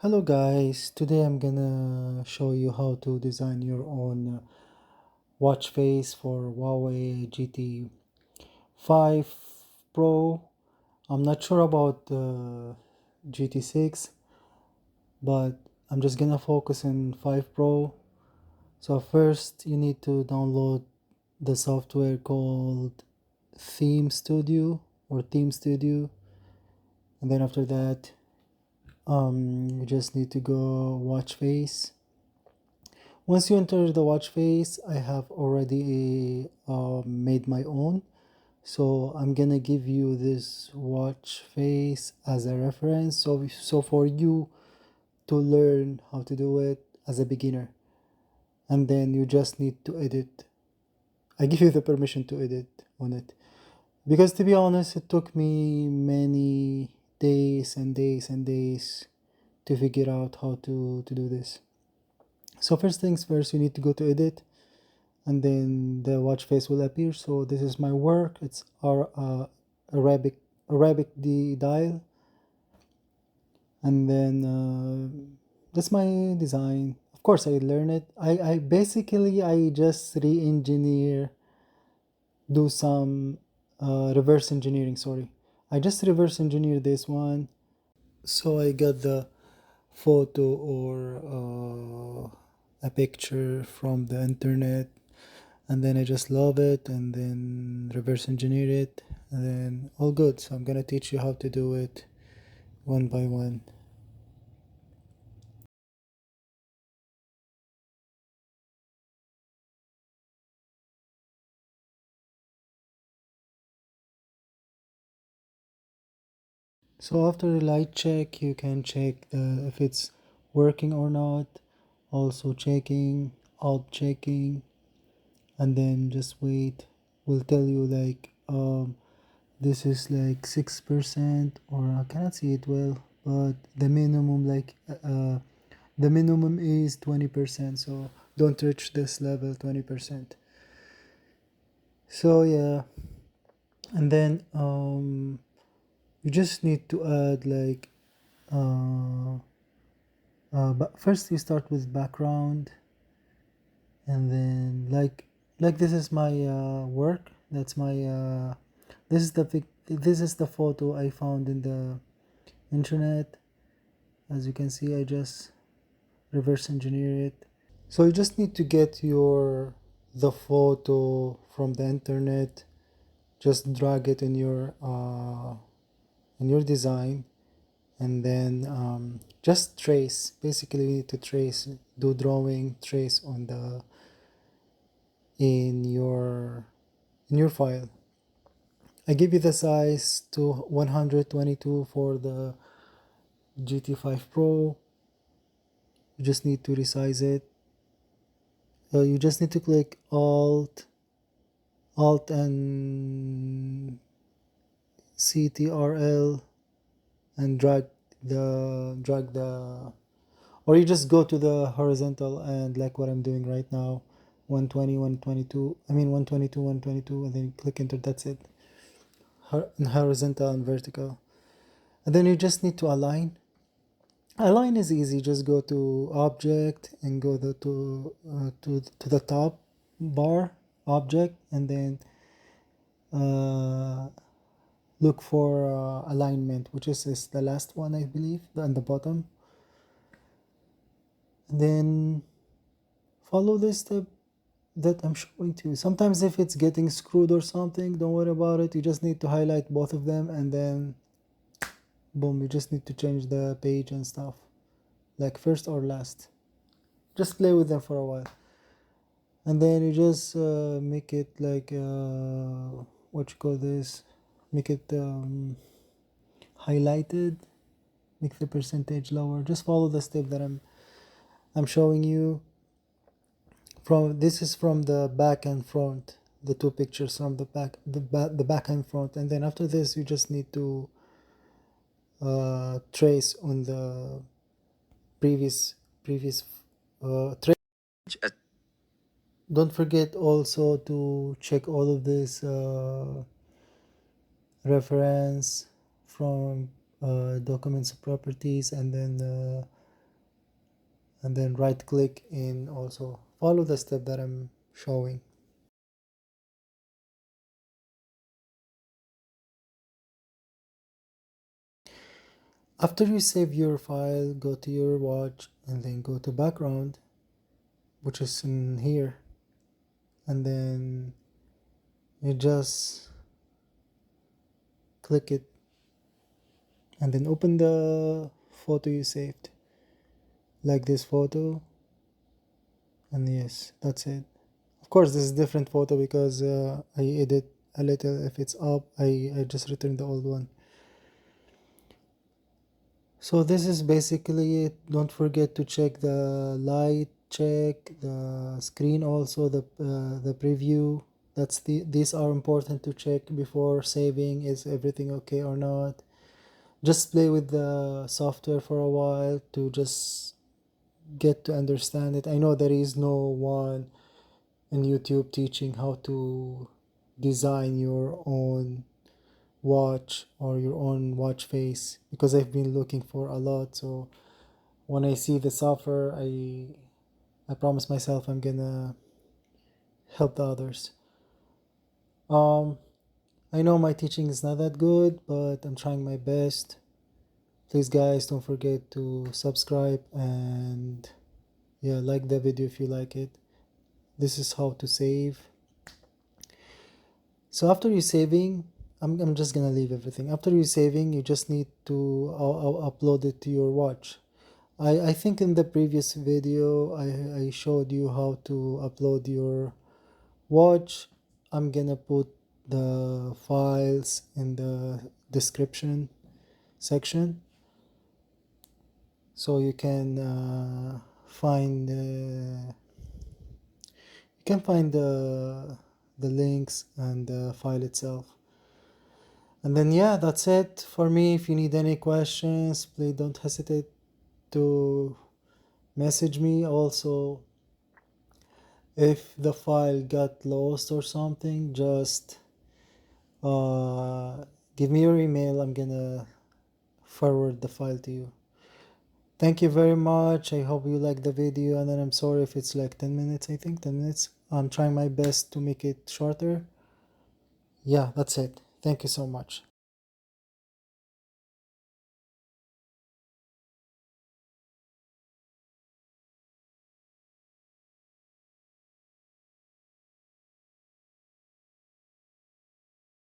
Hello guys, today I'm gonna show you how to design your own watch face for Huawei GT5 Pro. I'm not sure about the GT6, but I'm just gonna focus on 5 Pro. So first you need to download the software called Theme Studio, and then after that you just need to go watch face. Once you enter the watch face, I have already made my own. So I'm gonna give you this watch face as a reference. So for you to learn how to do it as a beginner, and then you just need to edit. I give you the permission to edit on it because to be honest, it took me many days and days and days to figure out how to do this. So first things first, you need to go to edit, and then the watch face will appear. So this is my work. It's our Arabic D dial, and then that's my design. Of course, I learn it. I basically I just re-engineer, do some reverse engineering. Sorry, I just reverse engineer this one. So I got the photo or a picture from the internet, and then I just love it and then reverse engineer it, and then all good. So I'm gonna teach you how to do it one by one. So after the light check, you can check if it's working or not, also checking, alt checking, and then just wait. Will tell you like this is like 6%, or I cannot see it well, but the minimum the minimum is 20%, so don't reach this level 20%. So yeah, and then you just need to add like but first you start with background, and then like this is my work. That's my this is the photo I found in the internet. As you can see, I just reverse engineer it. So you just need to get the photo from the internet, just drag it in your design, and then just trace. Basically, you need to trace, do drawing, trace on the in your in your file. I give you the size to 122 for the GT5 Pro. You just need to resize it. You just need to click Alt and CTRL and drag the, or you just go to the horizontal, and like what I'm doing right now, 120, 122, I mean 122, 122, and then click enter. That's it. Horizontal and vertical. And then you just need to align. Align is easy. Just go to object and go to the top bar, object, and then uh, look for alignment, which is the last one, I believe, on the bottom. And then follow this step that I'm showing to you. Sometimes if it's getting screwed or something, don't worry about it. You just need to highlight both of them, and then boom, you just need to change the page and stuff, like first or last. Just play with them for a while, and then you just make it like what you call this, make it highlighted, make the percentage lower. Just follow the step that I'm showing you. From this is from the back and front, the two pictures from the back and front, and then after this you just need to trace on the previous trace. Don't forget also to check all of this reference from documents properties, and then and then right click and also follow the step that I'm showing. After you save your file, go to your watch and then go to background, which is in here, and then you just click it and then open the photo you saved, like this photo, and yes, that's it. Of course this is different photo because I edit a little. If it's up, I just return the old one. So this is basically it. Don't forget to check the light, check the screen, also the preview. These are important to check before saving. Is everything okay or not? Just play with the software for a while to just get to understand it. I know there is no one in YouTube teaching how to design your own watch or your own watch face, because I've been looking for a lot. So when I see the software, I promise myself I'm gonna help the others. Um, I know my teaching is not that good, but I'm trying my best. Please, guys, don't forget to subscribe and yeah, like the video if you like it. This is how to save. So after you saving, I'm just gonna leave everything. After you saving, you just need to upload it to your watch. I think in the previous video I showed you how to upload your watch. I'm gonna put the files in the description section so you can find the links and the file itself. And then yeah, that's it for me. If you need any questions, please don't hesitate to message me. Also, if the file got lost or something, just uh, give me your email. I'm gonna forward the file to you. Thank you very much. I hope you like the video, and then I'm sorry if it's like 10 minutes. I think 10 minutes. I'm trying my best to make it shorter. Yeah, that's it. Thank you so much.